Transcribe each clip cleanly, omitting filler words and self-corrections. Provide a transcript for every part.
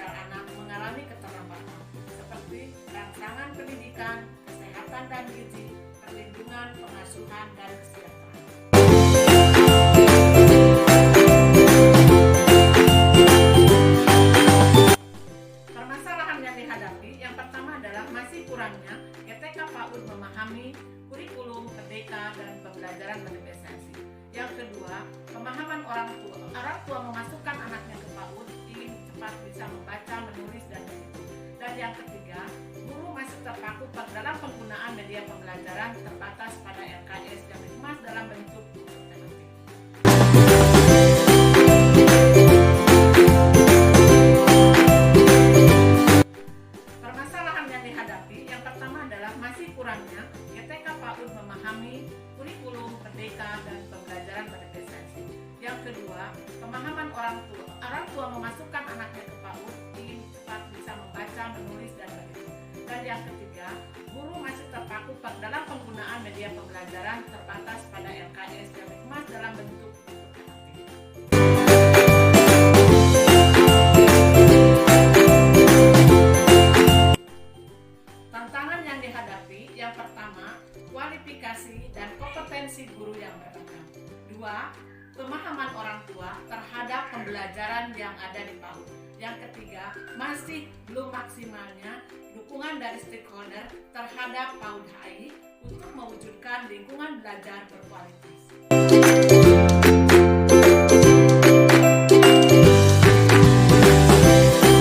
agar anak mengalami keterlambatan seperti rangsangan pendidikan, kesehatan dan gizi, perlindungan, pengasuhan, dan kesejahteraan. Permasalahan yang dihadapi yang pertama adalah masih kurangnya GTK PAUD memahami kurikulum Merdeka dan pembelajaran berprestasi. Yang kedua, pemahaman orang tua memasukkan anaknya ke PAUD ingin cepat bisa membaca, menulis, dan berhitung. Dan yang ketiga, guru masih terpaku dalam penggunaan media pembelajaran terbatas pada LKS yang dikemas dalam bentuk buku tematik. Permasalahan yang dihadapi yang pertama adalah masih kurangnya GTK PAUD memahami kurikulum Merdeka dan pembelajaran berprestasi. Yang kedua, pemahaman orang tua memasukkan anaknya ke PAUD ingin cepat bisa membaca, menulis, dan berhitung. Dan yang ketiga, guru masih terpaku dalam penggunaan media pembelajaran terbatas pada LKS yang dikemas dalam bentuk buku tematik. Tantangan yang dihadapi yang pertama, kualifikasi dan kompetensi guru yang beragam. Dua, pemahaman orang tua terhadap pembelajaran yang ada di PAUD. Yang ketiga, masih belum maksimalnya dukungan dari stakeholder terhadap PAUD HI untuk mewujudkan lingkungan belajar berkualitas.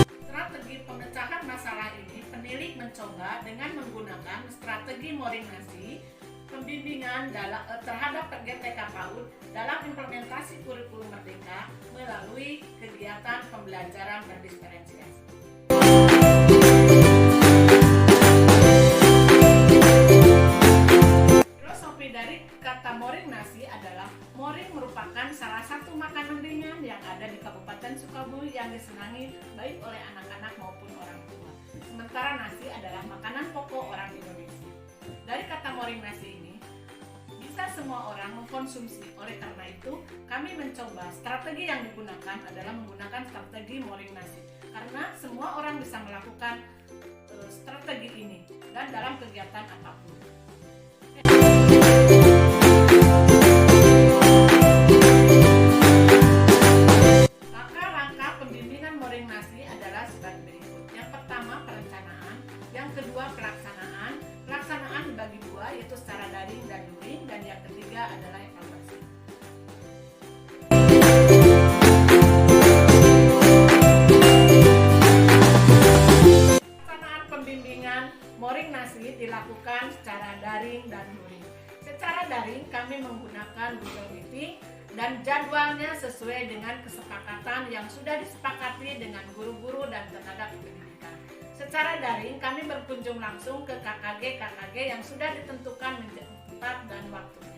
Strategi pemecahan masalah ini, penilik mencoba dengan menggunakan strategi moringasi, pembimbingan terhadap GTK PAUD dalam implementasi kurikulum Merdeka melalui kegiatan pembelajaran berdiferensiasi. Filosofi dari kata moringasi adalah moring merupakan salah satu makanan ringan yang ada di Kabupaten Sukabumi yang disenangi baik oleh anak-anak maupun orang tua. Sementara nasi adalah makanan pokok orang Indonesia. Dari kata moring nasi ini bisa semua orang mengkonsumsi. Oleh karena itu, kami mencoba strategi yang digunakan adalah menggunakan strategi moring nasi. Karena semua orang bisa melakukan strategi ini dan dalam kegiatan apapun. Langkah-langkah pembimbingan moring nasi adalah sebagai berikut. Yang pertama, perencanaan. Yang kedua, pelaksanaan. Pelaksanaan dibagi dua, yaitu secara daring dan luring, dan yang ketiga adalah evaluasi. Pelaksanaan pembimbingan moring nasi dilakukan secara daring dan luring. Secara daring kami menggunakan Google Meeting dan jadwalnya sesuai dengan kesepakatan yang sudah disepakati dengan guru-guru dan tenaga pendidikan. Secara daring kami berkunjung langsung ke KKG yang sudah ditentukan tempat dan waktunya.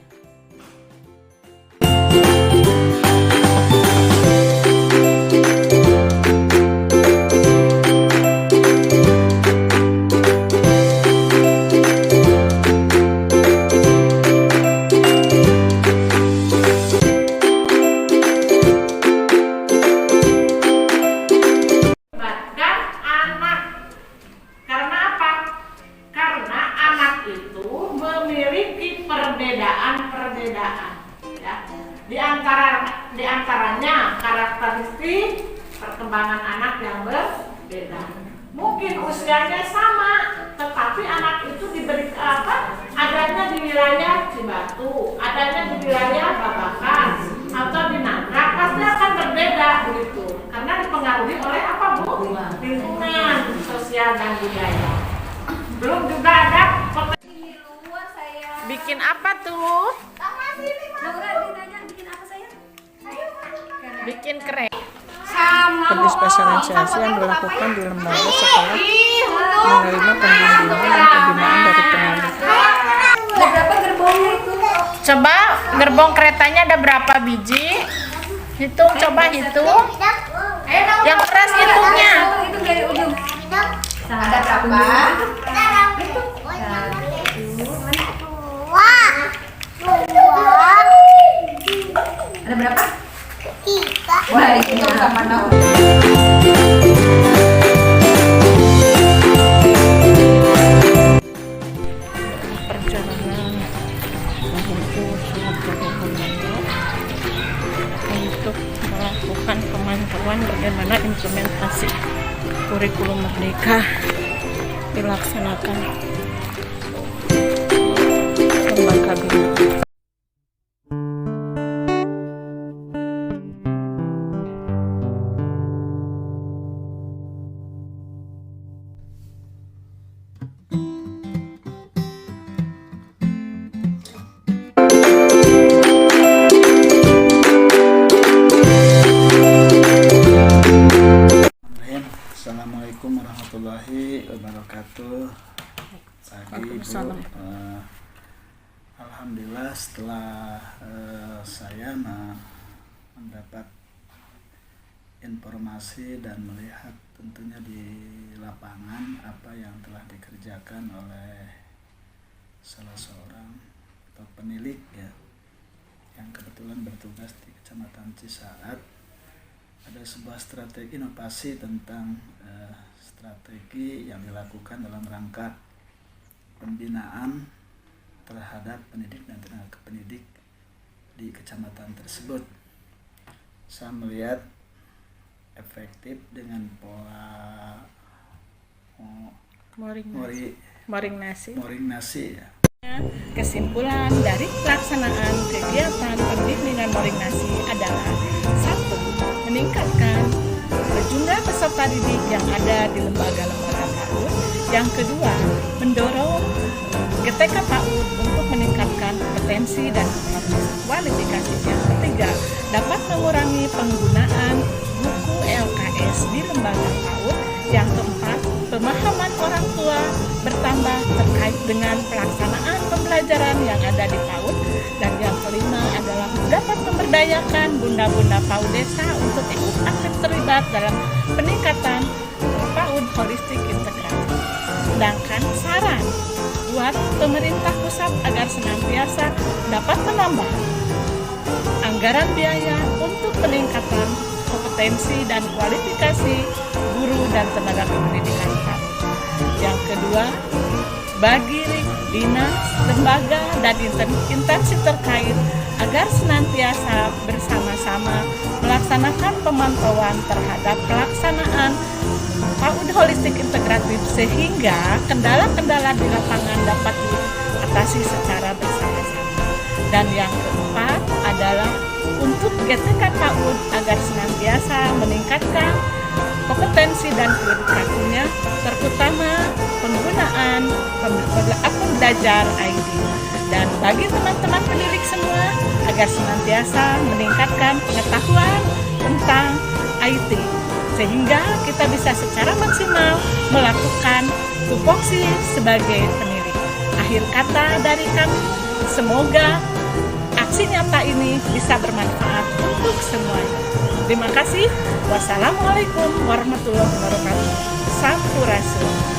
Perbedaan ya. Di antaranya karakteristik perkembangan anak yang berbeda. Mungkin usianya sama, tetapi anak itu diberi adanya di wilayah Cibatu, adanya di wilayah Babakan atau di Nangka, pasti akan berbeda begitu. Karena dipengaruhi oleh apa, Bu? Lingkungan, sosial dan budaya. Belum juga ada bikin apa tuh? Bikin keren. Berdiferensiasi yang dilakukan di lembaga setelah menerima pembimbingan dan pembinaan dari penilik. Berapa gerbongnya itu? Coba gerbong keretanya ada berapa biji? Hitung, coba hitung. Yang keras hitungnya. Itu dari ujung. Ada berapa? Ada berapa? Tiga. Wah, itu sama kurikulum merdeka dilaksanakan lembaga binaan. Assalamualaikum warahmatullahi wabarakatuh. Pagi Ibu, alhamdulillah setelah saya mendapat informasi dan melihat tentunya di lapangan apa yang telah dikerjakan oleh salah seorang atau penilik ya, yang kebetulan bertugas di Kecamatan Cisaat. Ada sebuah strategi inovasi tentang strategi yang dilakukan dalam rangka pembinaan terhadap pendidik dan tenaga pendidik di kecamatan tersebut. Saya melihat efektif dengan pola Moring nasi ya. Kesimpulan dari pelaksanaan kegiatan pembimbingan moring nasi adalah: 1. Meningkatkan jumlah peserta didik yang ada di lembaga-lembaga PAUD. Yang kedua, mendorong GTK PAUD untuk meningkatkan kompetensi dan kualifikasi. Yang ketiga, dapat mengurangi penggunaan buku LKS di lembaga PAUD. Yang keempat, pemahaman orang tua bertambah terkait dengan pelaksanaan pembelajaran yang ada di PAUD. Dan yang kelima adalah dapat memberdayakan bunda-bunda PAUD desa untuk ikut aktif terlibat dalam peningkatan PAUD holistik integratif. Sedangkan saran buat pemerintah pusat agar senantiasa dapat menambah anggaran biaya untuk peningkatan kompetensi dan kualifikasi guru dan tenaga kependidikan PAUD. Yang kedua, bagi dinas, lembaga, dan instansi terkait agar senantiasa bersama-sama melaksanakan pemantauan terhadap pelaksanaan PAUD holistik integratif sehingga kendala-kendala di lapangan dapat diatasi secara bersama-sama. Dan yang keempat adalah untuk GTK PAUD agar senantiasa meningkatkan kompetensi dan kualifikasinya, terutama penggunaan akun belajar ID. Dan bagi teman-teman pendidik semua agar senantiasa meningkatkan pengetahuan tentang IT sehingga kita bisa secara maksimal melakukan tupoksi sebagai pendidik. Akhir kata dari kami, semoga aksi nyata ini bisa bermanfaat untuk semuanya. Terima kasih. Wassalamualaikum warahmatullahi wabarakatuh. Sampurasun.